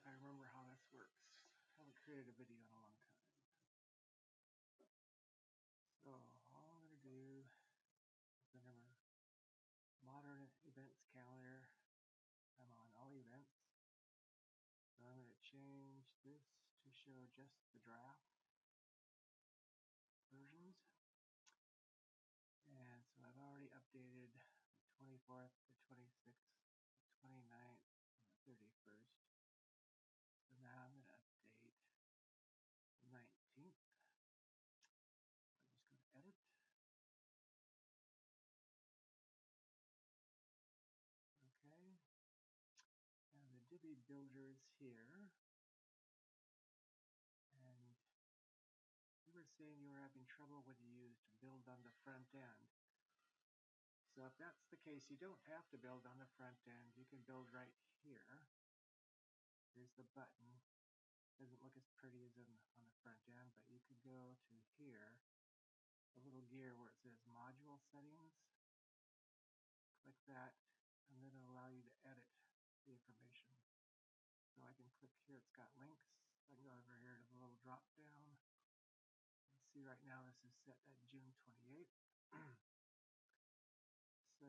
I remember how this works. I haven't created a video in a long time. So all I'm going to do is under modern events calendar, I'm on all events. So I'm going to change this to show just the draft versions. And so I've already updated the 24th, the 26th, the 29th, and the 31st. So now I'm going to update the 19th. I'm just going to edit. Okay. And the Divi builder is here. And you were saying you were having trouble when you used build on the front end. So if that's the case, you don't have to build on the front end. You can build right here. Here's the button. Doesn't look as pretty as on the front end, but you could go to here, the little gear where it says module settings. Click that, and then it'll allow you to edit the information. So I can click here, it's got links. I can go over here to the little drop down. See, right now this is set at June 28th. So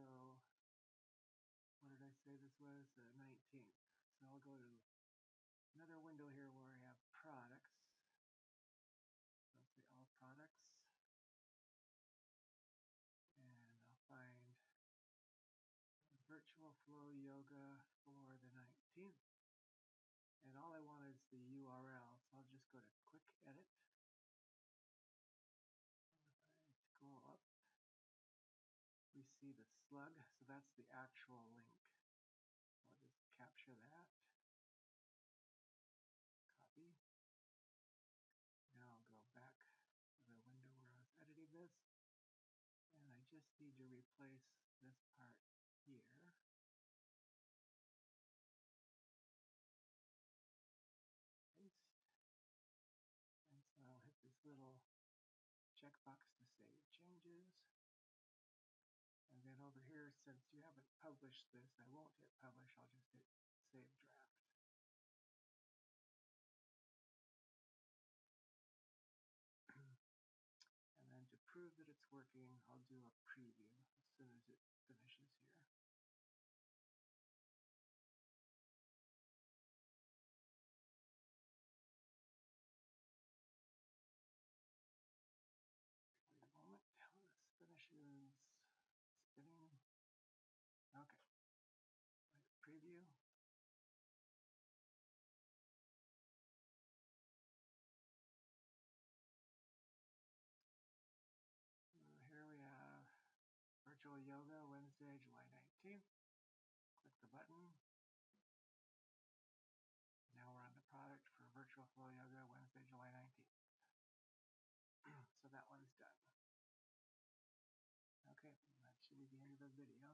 what did I say this was? The 19th. So I'll go to another window here where I have products. So I'll say all products. And I'll find virtual flow yoga for the 19th. And all I want is the URL. So I'll just go to quick edit. Scroll up. We see the slug, so that's the actual link. I'll just capture that. Copy. Now I'll go back to the window where I was editing this. And I just need to replace this part here. Paste. And so I'll hit this little checkbox to save changes. And then over here, since you haven't published this, I won't hit publish, I'll just hit save draft. And then to prove that it's working, I'll do a preview as soon as it finishes here. Wait a moment, this finishes spinning. Okay, preview. Here we have virtual yoga Wednesday, July 19th. Click the button. Now we're on the product for virtual flow yoga Wednesday, July 19th. So that one's done. Okay, that should be the end of the video.